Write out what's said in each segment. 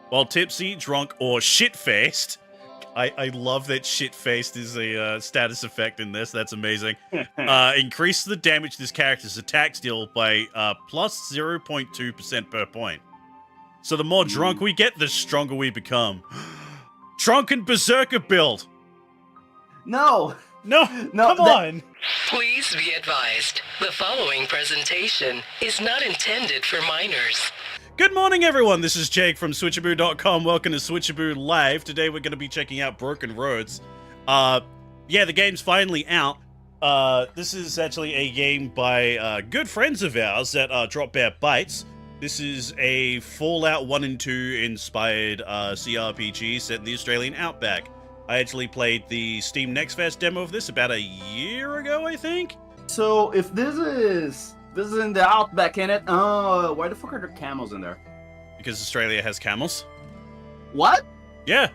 while tipsy, drunk, or shit-faced. I love that shit-faced is a status effect in this. That's amazing. Increase the damage this character's attacks deal by plus 0.2% per point. So the more drunk we get, the stronger we become. Drunken berserker build. No, come on. Please be advised, the following presentation is not intended for minors. Good morning, everyone. This is Jake from Switchaboo.com. Welcome to Switchaboo Live. Today we're going to be checking out Broken Roads. Yeah, the game's finally out. This is actually a game by good friends of ours at Drop Bear Bites. This is a Fallout 1 and 2 inspired CRPG set in the Australian outback. I actually played the Steam Next Fest demo of this about a year ago, I think. So if this is in the outback, innit? Why the fuck are there camels in there? Because Australia has camels. What? Yeah.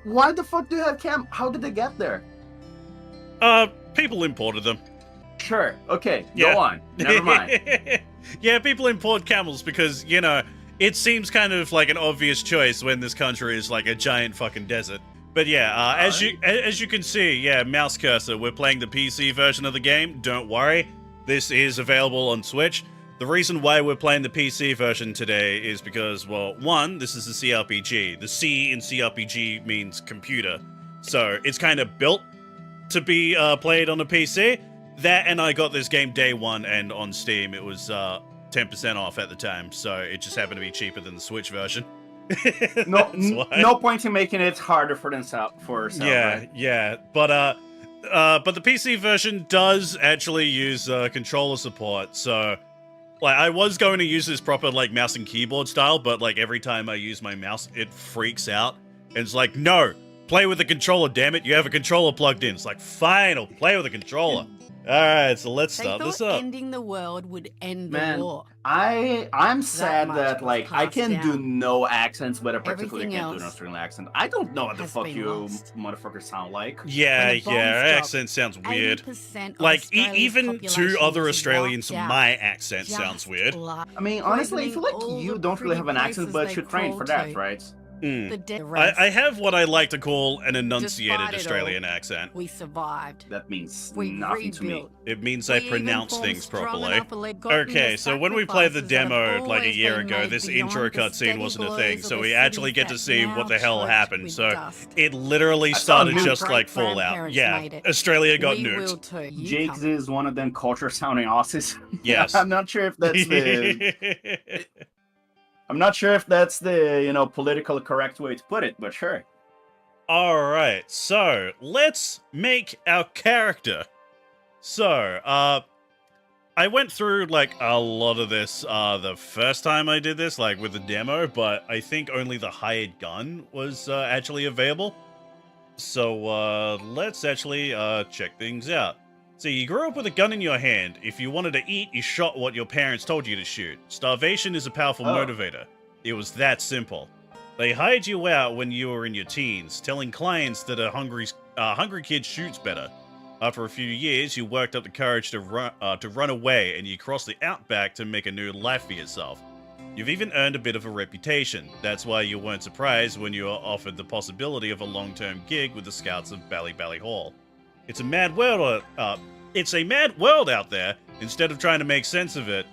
Why the fuck do you have How did they get there? People imported them. Sure. Okay. Yeah. Go on. Never mind. Yeah, people import camels because, you know, it seems kind of like an obvious choice when this country is like a giant fucking desert. But yeah, as you can see, yeah, mouse cursor, we're playing the PC version of the game. Don't worry, this is available on Switch. The reason why we're playing the PC version today is because, well, one, this is a CRPG. The C in CRPG means computer. So it's kind of built to be played on a PC. That, and I got this game day one, and on Steam it was 10% off at the time, so it just happened to be cheaper than the Switch version. No point in making it harder for themselves. Yeah, right? yeah, but the PC version does actually use controller support. So, like, I was going to use this proper like mouse and keyboard style, but like every time I use my mouse, it freaks out, and it's like, no, play with the controller, damn it! You have a controller plugged in. It's like, fine, I'll play with a controller. Alright, so let's start this up. Ending the world would end the war. I'm sad that like I can do down. no accents, but I practically Everything can't do an else Australian accent. I don't know what the has fuck been you lost. motherfuckers sound like. Yeah, When the bombs yeah, our drop, accent sounds weird. 80% of Like, Australia's even to population other is Australians, wiped out. my accent Just sounds weird. like I mean, honestly, I feel poisoning like you all don't the really have an pretty accent, places but you they train for crawl that, to. right? The I have what I like to call an enunciated Despite it Australian all, accent. We survived. That means We nothing to me. rebuilt. It means We I even pronounce formed things strong properly. enough to let God Okay, the so when we played the sacrifices that have demo like a always year been ago, made this beyond intro the cutscene steady wasn't a glows thing, of so the we actually cities get to that see now what the hell choked happened. with So dust. it literally I started saw just Great like Fallout. grandparents Yeah, made it. Australia got We will nuked. too. You Jake's come. is one of them culture sounding Aussies. Yes. I'm not sure if that's the political correct way to put it, but sure. Alright, so let's make our character. So, I went through like a lot of this the first time I did this, like with the demo, but I think only the hired gun was actually available. So let's actually check things out. So you grew up with a gun in your hand. If you wanted to eat, you shot what your parents told you to shoot. Starvation is a powerful motivator. It was that simple. They hired you out when you were in your teens, telling clients that a hungry kid shoots better. After a few years, you worked up the courage to run away, and you crossed the outback to make a new life for yourself. You've even earned a bit of a reputation. That's why you weren't surprised when you were offered the possibility of a long-term gig with the Scouts of Bally Hall. It's a mad world. It's a mad world out there. Instead of trying to make sense of it,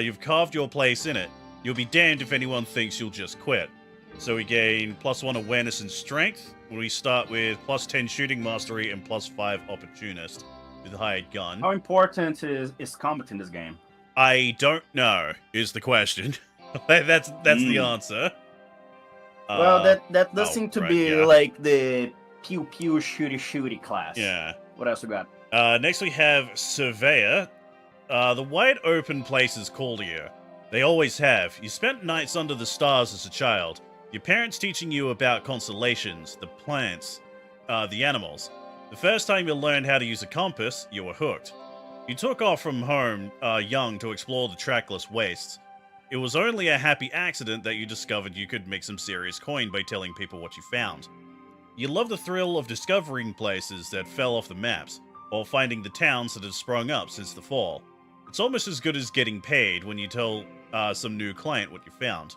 you've carved your place in it. You'll be damned if anyone thinks you'll just quit. So we gain +1 awareness and strength. We start with +10 shooting mastery and +5 opportunist with the hired gun. How important is combat in this game? I don't know, is the question. that's the answer. Well, that does seem to be like the pew pew shooty shooty class. Yeah. What else we got? Next we have Surveyor. The wide open places call to you. They always have. You spent nights under the stars as a child. Your parents teaching you about constellations, the plants, the animals. The first time you learned how to use a compass, you were hooked. You took off from home young to explore the trackless wastes. It was only a happy accident that you discovered you could make some serious coin by telling people what you found. You love the thrill of discovering places that fell off the maps, or finding the towns that have sprung up since the fall. It's almost as good as getting paid when you tell some new client what you found.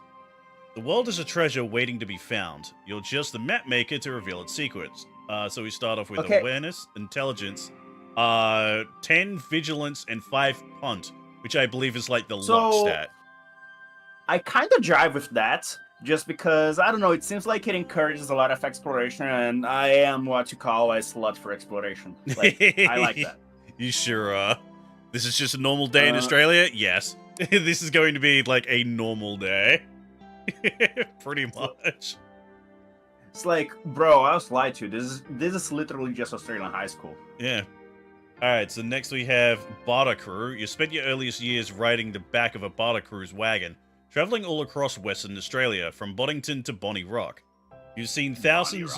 The world is a treasure waiting to be found. You're just the map maker to reveal its secrets. So we start off with awareness, intelligence, 10 vigilance, and 5 punt, which I believe is like the luck stat. I kind of jive with that, just because, I don't know, it seems like it encourages a lot of exploration, and I am what you call a slut for exploration. Like, I like that. You sure are. This is just a normal day in Australia? Yes. This is going to be like a normal day. Pretty much. It's like, bro, I was lied to. This is literally just Australian high school. Yeah. Alright, so next we have barter crew. You spent your earliest years riding the back of a barter crew's wagon, traveling all across Western Australia, from Boddington to Bonnie Rock. You've seen thousands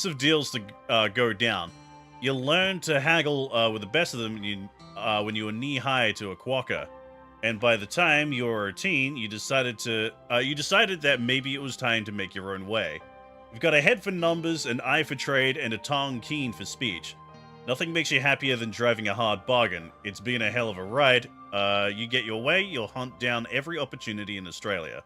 of deals to go down. You learned to haggle with the best of them when you were knee-high to a quokka. And by the time you were a teen, you decided that maybe it was time to make your own way. You've got a head for numbers, an eye for trade, and a tongue keen for speech. Nothing makes you happier than driving a hard bargain. It's been a hell of a ride. You get your way, you'll hunt down every opportunity in Australia.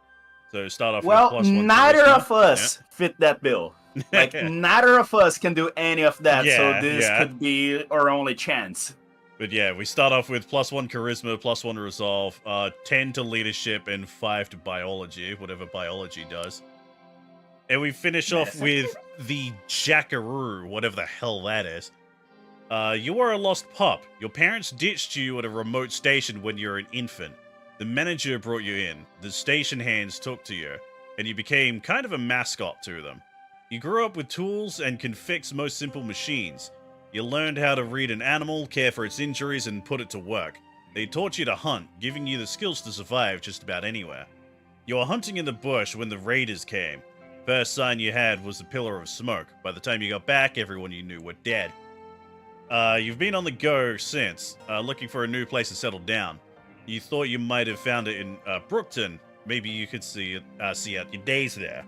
So start off with +1 neither charisma. of us fit that bill. Like, neither of us can do any of that, so this could be our only chance. But yeah, we start off with +1 charisma, +1 resolve, 10 to leadership, and 5 to biology, whatever biology does. And we finish off with the Jackaroo, whatever the hell that is. You were a lost pup. Your parents ditched you at a remote station when you were an infant. The manager brought you in. The station hands took to you, and you became kind of a mascot to them. You grew up with tools and can fix most simple machines. You learned how to read an animal, care for its injuries, and put it to work. They taught you to hunt, giving you the skills to survive just about anywhere. You were hunting in the bush when the raiders came. First sign you had was a pillar of smoke. By the time you got back, everyone you knew were dead. You've been on the go since, looking for a new place to settle down. You thought you might have found it in Brookton. Maybe you could see out your days there.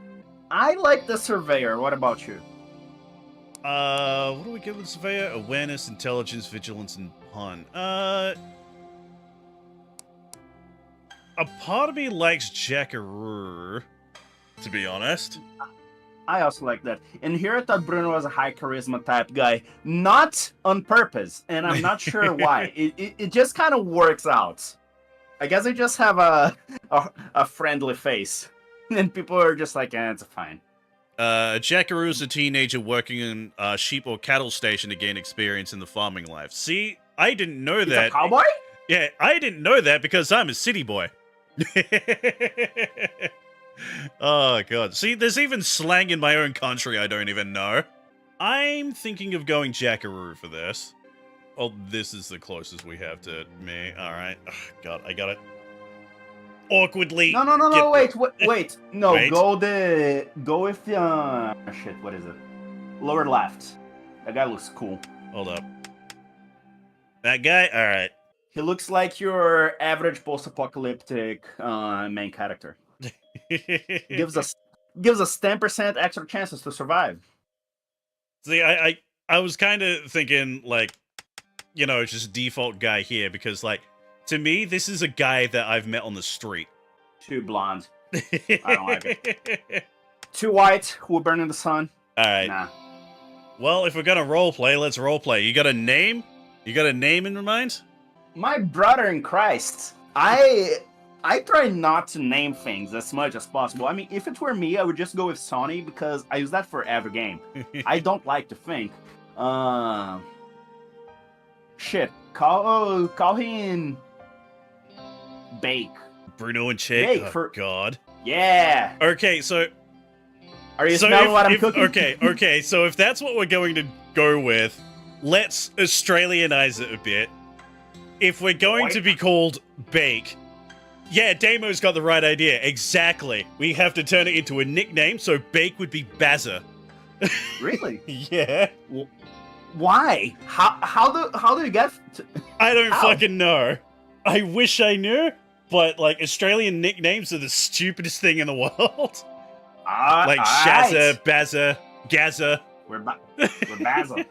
I like the surveyor. What about you? What do we get with surveyor? Awareness, intelligence, vigilance, and pun. A part of me likes Jackaroo, to be honest. I also like that. And here I thought Bruno was a high charisma type guy. Not on purpose, and I'm not sure why. It just kind of works out. I guess I just have a friendly face. And people are just like, it's fine. Jackaroo is a teenager working in a sheep or cattle station to gain experience in the farming life. See, I didn't know that. He's a cowboy? Yeah, I didn't know that because I'm a city boy. Oh, God. See, there's even slang in my own country I don't even know. I'm thinking of going Jackaroo for this. Oh, this is the closest we have to me. All right. Oh, God, I got it. Awkwardly. No, wait. No, Wait. go with the shit, what is it? Lower left. That guy looks cool. Hold up. That guy? All right. He looks like your average post-apocalyptic main character. gives us 10% extra chances to survive. See, I was kind of thinking, like, you know, just default guy here, because, like, to me, this is a guy that I've met on the street. Too blonde. I don't like it. Too white, who will burn in the sun. Alright. Nah. Well, if we're gonna roleplay, let's roleplay. You got a name? You got a name in mind? My brother in Christ. I try not to name things as much as possible. I mean, if it were me, I would just go with Sonny, because I use that for every game. I don't like to think. Shit. Call him Bake. Bruno and Chick? Bake Oh, for... God. Yeah. Okay, so... Are you smelling what I'm cooking? Okay, so if that's what we're going to go with, let's Australianize it a bit. If we're going to be called Bake... Yeah, Damo's got the right idea. Exactly. We have to turn it into a nickname, so Bake would be Bazza. Really? Yeah. Why? How do you get... I don't fucking know. I wish I knew, but, like, Australian nicknames are the stupidest thing in the world. Like Shazza, Bazza, Gazza. We're Bazza.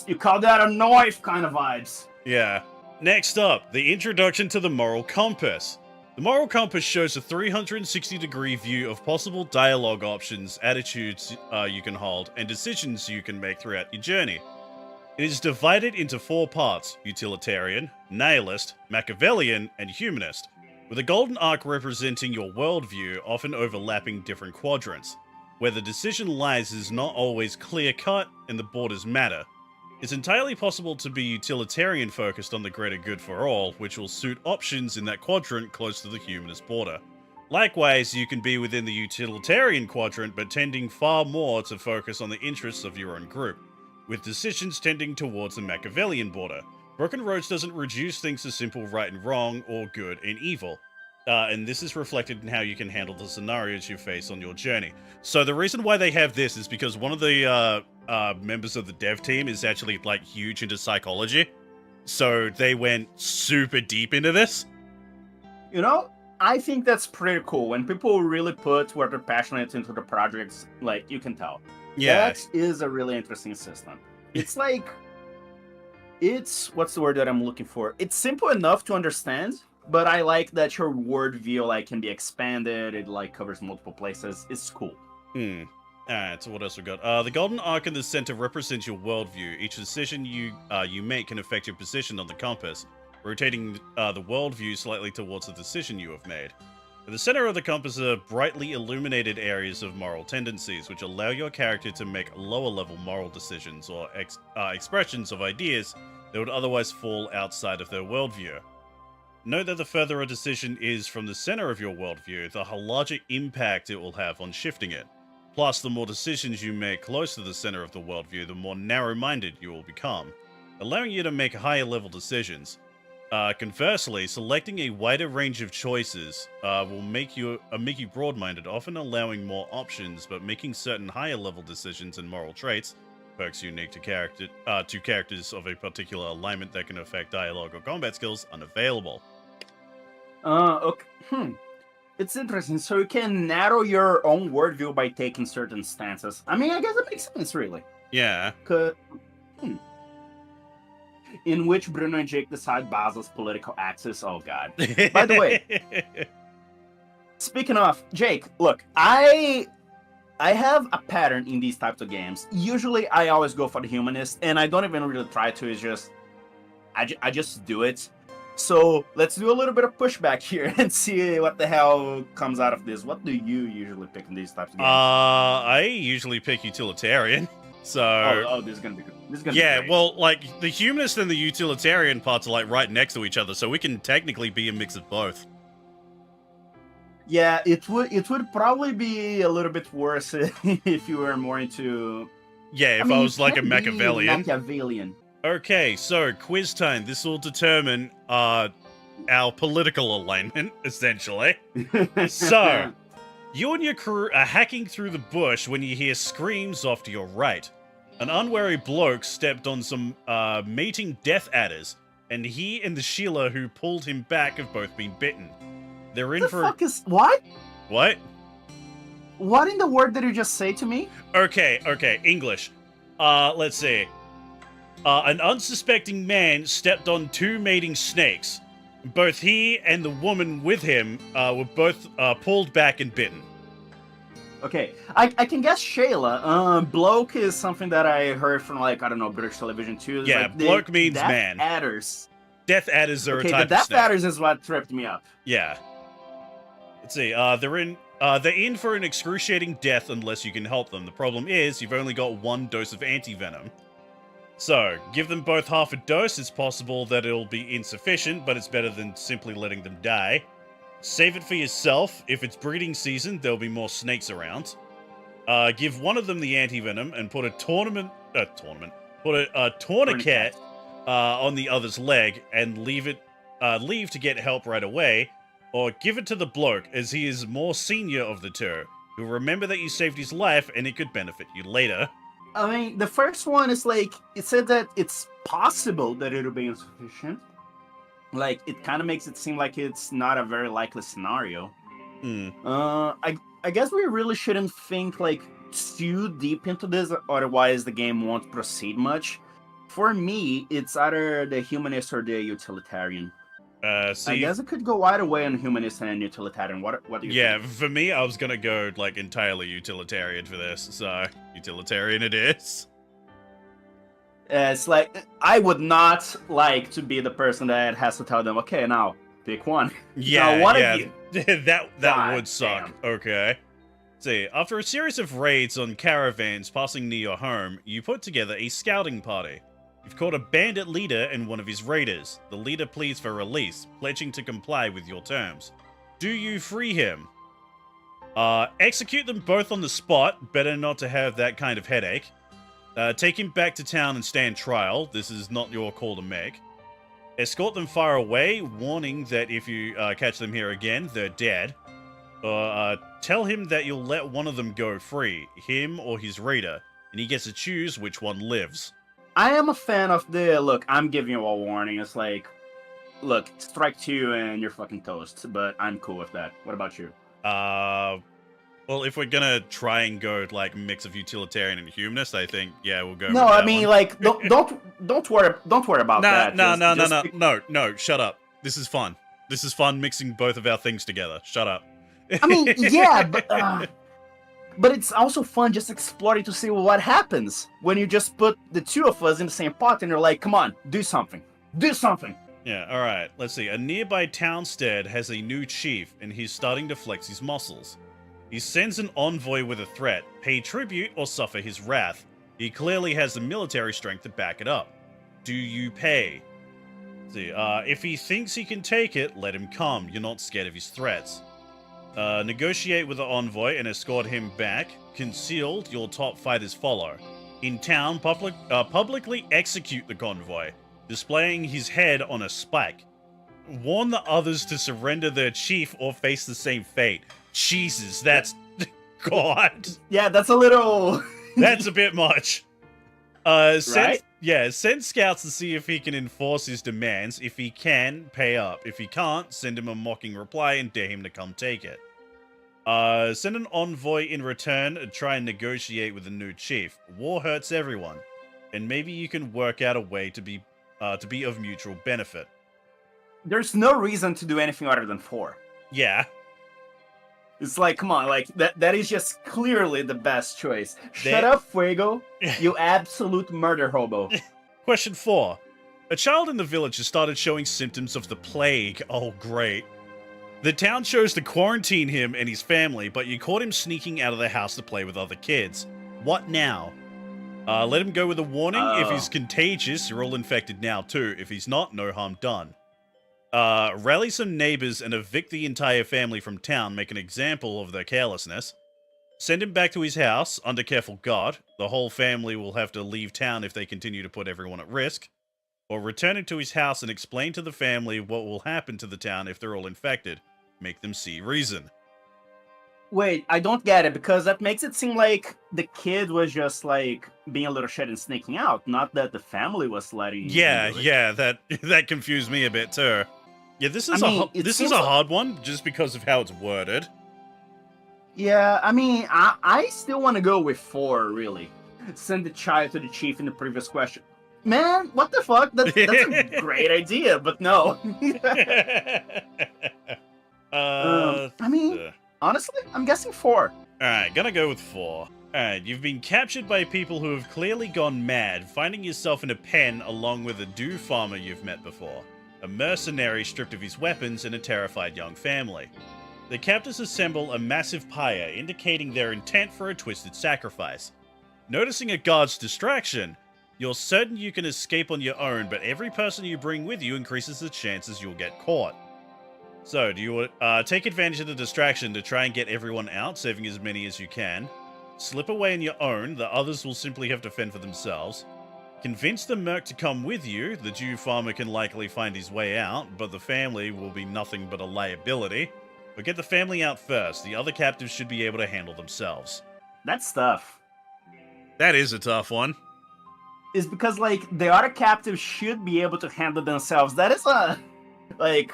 You call that a knife kind of vibes. Yeah. Next up, the introduction to the moral compass. The moral compass shows a 360-degree view of possible dialogue options, attitudes you can hold, and decisions you can make throughout your journey. It is divided into 4 parts: utilitarian, nihilist, Machiavellian, and humanist, with a golden arc representing your worldview, often overlapping different quadrants. Where the decision lies is not always clear-cut, and the borders matter. It's entirely possible to be utilitarian focused on the greater good for all, which will suit options in that quadrant close to the humanist border. Likewise, you can be within the utilitarian quadrant but tending far more to focus on the interests of your own group, with decisions tending towards the Machiavellian border. Broken Roads doesn't reduce things to simple right and wrong or good and evil. And this is reflected in how you can handle the scenarios you face on your journey. So the reason why they have this is because one of the members of the dev team is actually like huge into psychology. So they went super deep into this. You know, I think that's pretty cool. When people really put what they're passionate into the projects, like, you can tell. Yeah. That is a really interesting system. It's like, what's the word that I'm looking for? It's simple enough to understand, but I like that your worldview like can be expanded. It like covers multiple places. It's cool. Alright, so what else we got? The golden arc in the center represents your worldview. Each decision you make can affect your position on the compass, rotating the worldview slightly towards the decision you have made. At the center of the compass are brightly illuminated areas of moral tendencies, which allow your character to make lower-level moral decisions or expressions of ideas that would otherwise fall outside of their worldview. Note that the further a decision is from the center of your worldview, the larger impact it will have on shifting it. Plus, the more decisions you make close to the center of the worldview, the more narrow-minded you will become, allowing you to make higher-level decisions. Conversely, selecting a wider range of choices will make you broad-minded, often allowing more options, but making certain higher-level decisions and moral traits, perks unique to characters of a particular alignment that can affect dialogue or combat skills, unavailable. Okay. It's interesting. So you can narrow your own worldview by taking certain stances. I mean, I guess it makes sense, really. Yeah. In which Bruno and Jake decide Bazza's political axis. Oh, God. By the way, speaking of, Jake, look, I have a pattern in these types of games. Usually, I always go for the humanist, and I don't even really try to. It's just, I just do it. So let's do a little bit of pushback here and see what the hell comes out of this. What do you usually pick in these types of games? I usually pick utilitarian. So this is gonna be good. This is gonna yeah, be great. well, like the humanist and the utilitarian parts are like right next to each other, so we can technically be a mix of both. Yeah, it would probably be a little bit worse if you were more into. Yeah, if mean, I was like a you can be Machiavellian. Machiavellian. Okay, so quiz time. This will determine our political alignment, essentially. So, you and your crew are hacking through the bush when you hear screams off to your right. An unwary bloke stepped on some mating death adders, and he and the Sheila who pulled him back have both been bitten. They're in The for fuck is what? what? What in the word did you just say to me? Okay, English. Let's see. An unsuspecting man stepped on 2 mating snakes. Both he and the woman with him were both pulled back and bitten. Okay, I can guess Shayla. Bloke is something that I heard from, like, I don't know, British television too. It's Yeah, like bloke means death man. Adders. Death adders are Okay, a the type of death snake. adders is what tripped me up. Yeah. Let's see. They're in for an excruciating death unless you can help them. The problem is you've only got 1 dose of anti-venom. So, give them both half a dose. It's possible that it'll be insufficient, but it's better than simply letting them die. Save it for yourself. If it's breeding season, there'll be more snakes around. Give one of them the anti-venom and put a tourniquet on the other's leg and leave to get help right away, or give it to the bloke as he is more senior of the two. He'll remember that you saved his life and it could benefit you later. I mean, the first one is like, it said that it's possible that it'll be insufficient. Like, it kind of makes it seem like it's not a very likely scenario. I guess we really shouldn't think, like, too deep into this, otherwise the game won't proceed much. For me, it's either the humanist or the utilitarian. I See, guess it could go either way on humanist and utilitarian. What do you yeah, think? for me, I was gonna go like entirely utilitarian for this, so utilitarian it is. It's like, I would not like to be the person that has to tell them, okay, now pick one. Yeah, now, one yeah, of you. that God would suck. damn. Okay. See, after a series of raids on caravans passing near your home, you put together a scouting party. You've caught a bandit leader and one of his raiders. The leader pleads for release, pledging to comply with your terms. Do you free him? Execute them both on the spot. Better not to have that kind of headache. Take him back to town and stand trial. This is not your call to make. Escort them far away, warning that if you catch them here again, they're dead. Tell him that you'll let one of them go free, him or his raider, and he gets to choose which one lives. I am a fan of the, look, I'm giving you a warning. It's like, look, strike 2 and you're fucking toast, but I'm cool with that. What about you? Well, if we're gonna try and go like mix of utilitarian and humanist, I think we'll go. No, with I that mean, one. like, don't worry about that. No, shut up. This is fun. This is fun mixing both of our things together. Shut up. I mean, yeah, but it's also fun just exploring to see what happens when you just put the two of us in the same pot and you're like, come on, do something. Do something. Yeah, alright, let's see. A nearby townstead has a new chief, and he's starting to flex his muscles. He sends an envoy with a threat, pay tribute or suffer his wrath. He clearly has the military strength to back it up. Do you pay? See, if he thinks he can take it, let him come. You're not scared of his threats. Negotiate with the envoy and escort him back. Concealed, your top fighters follow. In town, publicly execute the convoy, displaying his head on a spike. Warn the others to surrender their chief or face the same fate. Jesus, that's... God. Yeah, that's a little... That's a bit much. Send Right? scouts to see if he can enforce his demands. If he can, pay up. If he can't, send him a mocking reply and dare him to come take it. Send an envoy in return and try and negotiate with the new chief. War hurts everyone, and maybe you can work out a way to be of mutual benefit. There's no reason to do anything other than 4. Yeah. It's like, come on, like, that is just clearly the best choice. Shut up, Fuego, you absolute murder hobo. Question 4. A child in the village has started showing symptoms of the plague. Oh, great. The town chose to quarantine him and his family, but you caught him sneaking out of the house to play with other kids. What now? Let him go with a warning. If he's contagious, you're all infected now too. If he's not, no harm done. Rally some neighbors and evict the entire family from town, make an example of their carelessness. Send him back to his house, under careful guard. The whole family will have to leave town if they continue to put everyone at risk. Or return him to his house and explain to the family what will happen to the town if they're all infected. Make them see reason. Wait, I don't get it, because that makes it seem like the kid was just, like, being a little shit and sneaking out, not that the family was letting him do it. That confused me a bit too. Yeah, this is it a hard one, just because of how it's worded. Yeah, I mean, I still want to go with 4, really. Send the child to the chief in the previous question. Man, what the fuck? That's a great idea, but no. I mean, honestly, I'm guessing 4. Alright, gonna go with 4. Alright, you've been captured by people who have clearly gone mad, finding yourself in a pen along with a Dew farmer you've met before. A mercenary stripped of his weapons and a terrified young family. The captors assemble a massive pyre, indicating their intent for a twisted sacrifice. Noticing a guard's distraction, you're certain you can escape on your own, but every person you bring with you increases the chances you'll get caught. So, do you take advantage of the distraction to try and get everyone out, saving as many as you can? Slip away on your own, the others will simply have to fend for themselves. Convince the merc to come with you, the Jew farmer can likely find his way out, but the family will be nothing but a liability. But get the family out first, the other captives should be able to handle themselves. That's tough. That is a tough one. Is because, like, the other captives should be able to handle themselves. That is like,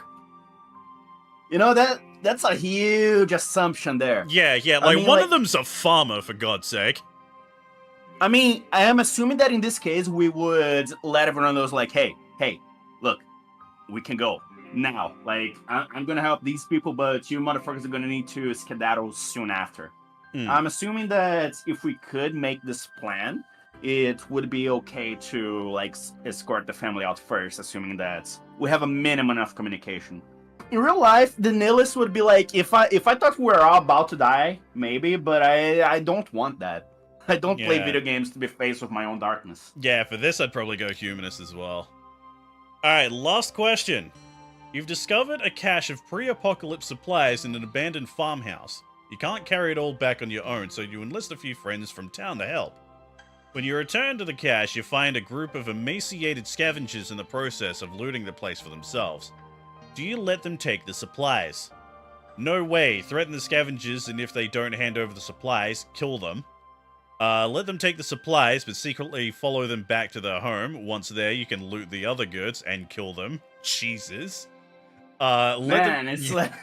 you know, that's a huge assumption there. Yeah, like, one of them's a farmer, for God's sake. I mean, I am assuming that in this case, we would let everyone know, like, hey, look, we can go. now. Like, I'm gonna help these people, but you motherfuckers are gonna need to skedaddle soon after. I'm assuming that if we could make this plan, it would be okay to like escort the family out first, assuming that we have a minimum of communication. In real life, the nihilist would be like, if I thought we were all about to die, maybe, but I don't want that. I don't play Yeah. video games to be faced with my own darkness. Yeah, for this I'd probably go humanist as well. Alright, last question. You've discovered a cache of pre-apocalypse supplies in an abandoned farmhouse. You can't carry it all back on your own, so you enlist a few friends from town to help. When you return to the cache, you find a group of emaciated scavengers in the process of looting the place for themselves. Do you let them take the supplies? No way. Threaten the scavengers, and if they don't hand over the supplies, kill them. Let them take the supplies, but secretly follow them back to their home. Once there, you can loot the other goods and kill them. Jesus. It's like...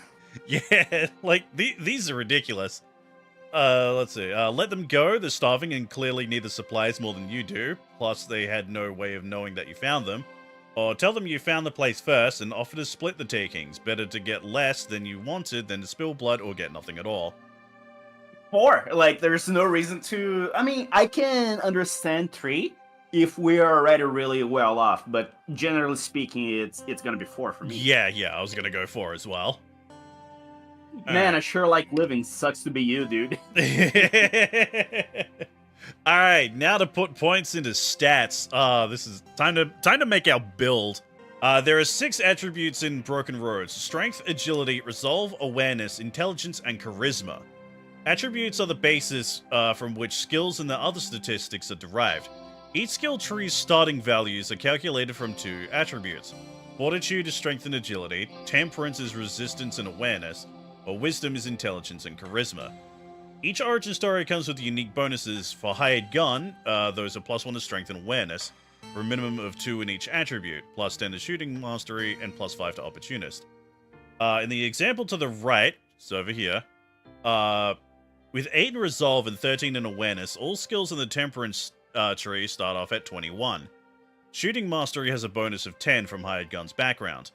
Yeah, like, these are ridiculous. Let's see. Let them go. They're starving and clearly need the supplies more than you do. Plus, they had no way of knowing that you found them. Or tell them you found the place first and offer to split the takings. Better to get less than you wanted than to spill blood or get nothing at all. Like, there's no reason to... I mean, I can understand 3 if we are already really well off, but generally speaking, it's gonna be 4 for me. Yeah, I was gonna go 4 as well. Man, I sure like living. Sucks to be you, dude. Alright, now to put points into stats. This is time to make our build. There are 6 attributes in Broken Roads: Strength, Agility, Resolve, Awareness, Intelligence, and Charisma. Attributes are the basis from which skills and the other statistics are derived. Each skill tree's starting values are calculated from 2 attributes. Fortitude is Strength and Agility, Temperance is Resistance and Awareness, or Wisdom is Intelligence and Charisma. Each origin story comes with unique bonuses. For Hired Gun, those are +1 to Strength and Awareness, for a minimum of 2 in each attribute, +10 to Shooting Mastery, and +5 to Opportunist. In the example to the right, so over here, with 8 in Resolve and 13 in Awareness, all skills in the Temperance tree start off at 21. Shooting Mastery has a bonus of 10 from Hired Gun's background.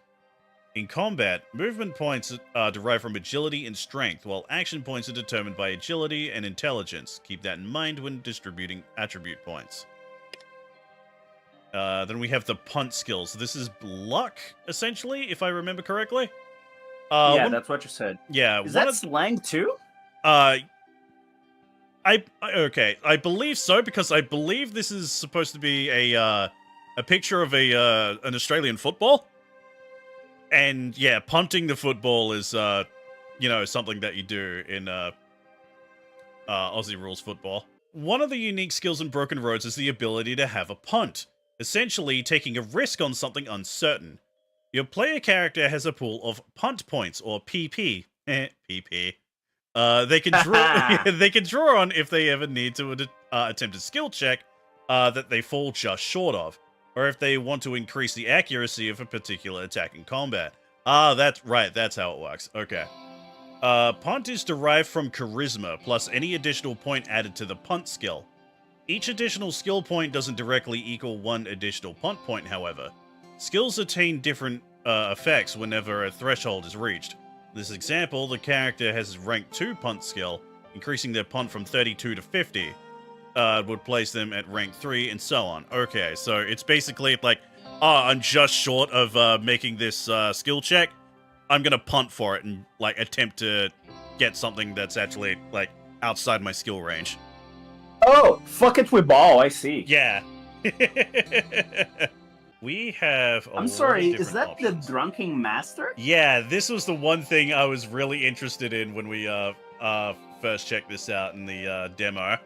In combat, movement points are derived from agility and strength, while action points are determined by agility and intelligence. Keep that in mind when distributing attribute points. Then we have the punt skills. This is luck, essentially, if I remember correctly. Yeah, that's what you said. Yeah. Is that slang too? Okay, I believe so, because I believe this is supposed to be a picture of an Australian football. And yeah, punting the football is, something that you do in Aussie rules football. One of the unique skills in Broken Roads is the ability to have a punt, essentially taking a risk on something uncertain. Your player character has a pool of punt points, or PP. PP. They can draw. They can draw on if they ever need to attempt a skill check that they fall just short of, or if they want to increase the accuracy of a particular attack in combat. That's right. That's how it works. Okay. Punt is derived from Charisma, plus any additional point added to the punt skill. Each additional skill point doesn't directly equal 1 additional punt point, however. Skills attain different effects whenever a threshold is reached. In this example, the character has rank 2 punt skill, increasing their punt from 32 to 50. Would place them at rank 3, and so on. Okay, so it's basically like, I'm just short of making this skill check. I'm gonna punt for it and like attempt to get something that's actually like outside my skill range. Oh, fuck it with ball. I see. Yeah. We have. I'm sorry. Is that options. the drunken master? Yeah, this was the one thing I was really interested in when we first checked this out in the demo.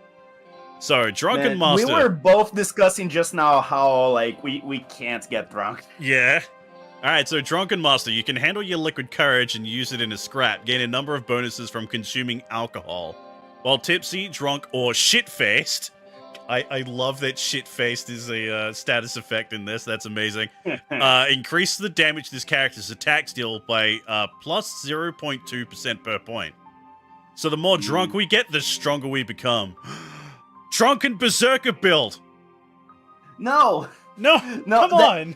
So, drunken master. We were both discussing just now how like we can't get drunk. Yeah. Alright, so Drunken Master, you can handle your liquid courage and use it in a scrap, gain a number of bonuses from consuming alcohol. While tipsy, drunk, or shit-faced, I love that shit-faced is a status effect in this, that's amazing. Increase the damage this character's attacks deal by plus 0.2% per point. So the more drunk we get, the stronger we become. Drunken Berserker build! No! No, come on!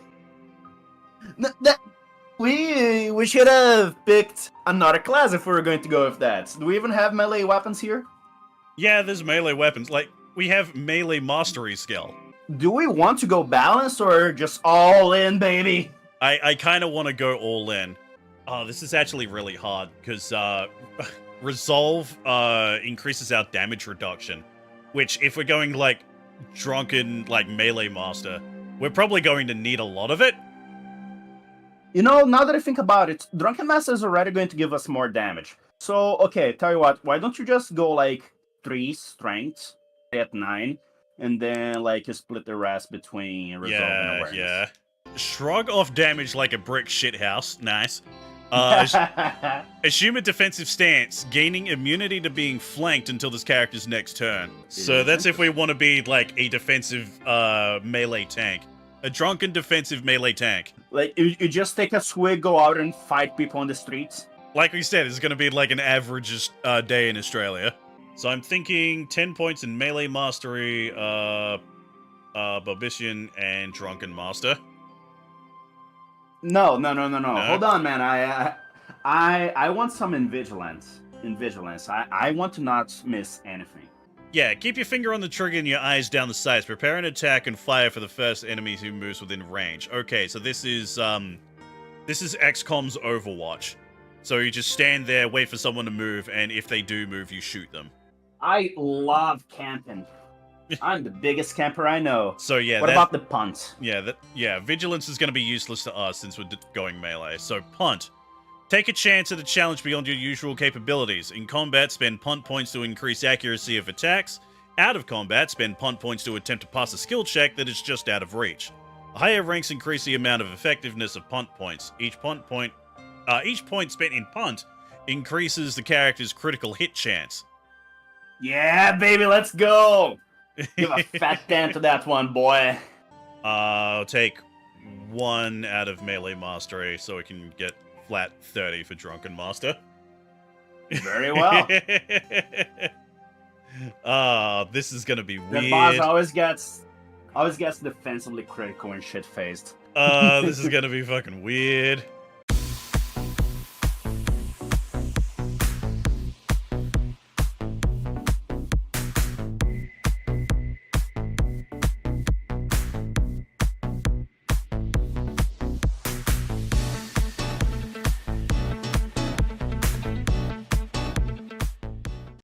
We should have picked another class if we were going to go with that. Do we even have melee weapons here? Yeah, there's melee weapons. Like, we have melee mastery skill. Do we want to go balanced or just all in, baby? I kind of want to go all in. Oh, this is actually really hard, because Resolve increases our damage reduction. Which, if we're going, like, drunken, like, melee master, we're probably going to need a lot of it. You know, now that I think about it, Drunken Master is already going to give us more damage. So, okay, tell you what, why don't you just go, like, 3 strength at 9, and then, like, you split the rest between Resolve and Awareness. Yeah. Shrug off damage like a brick shithouse. Nice. Assume a defensive stance, gaining immunity to being flanked until this character's next turn. So that's if we want to be, like, a defensive melee tank. A drunken defensive melee tank. Like, you just take a swig, go out and fight people on the streets? Like we said, it's going to be like an average day in Australia. So I'm thinking 10 points in melee mastery, Barbician, and drunken master. No. Hold on, man. I want some in vigilance. I want to not miss anything. Yeah, keep your finger on the trigger and your eyes down the sights. Prepare an attack and fire for the first enemy who moves within range. Okay, so this is XCOM's Overwatch. So you just stand there, wait for someone to move, and if they do move, you shoot them. I love camping. I'm the biggest camper I know. So yeah, what about the punt? Yeah, vigilance is going to be useless to us since we're going melee. So punt. Take a chance at a challenge beyond your usual capabilities. In combat, spend punt points to increase accuracy of attacks. Out of combat, spend punt points to attempt to pass a skill check that is just out of reach. Higher ranks increase the amount of effectiveness of punt points. Each point spent in punt increases the character's critical hit chance. Yeah, baby, let's go! Give a fat damn to that one, boy. I'll take 1 out of melee mastery so we can get flat 30 for drunken master. Very well. This is gonna be The weird. boss always gets defensively critical and shit-faced. This is gonna be fucking weird.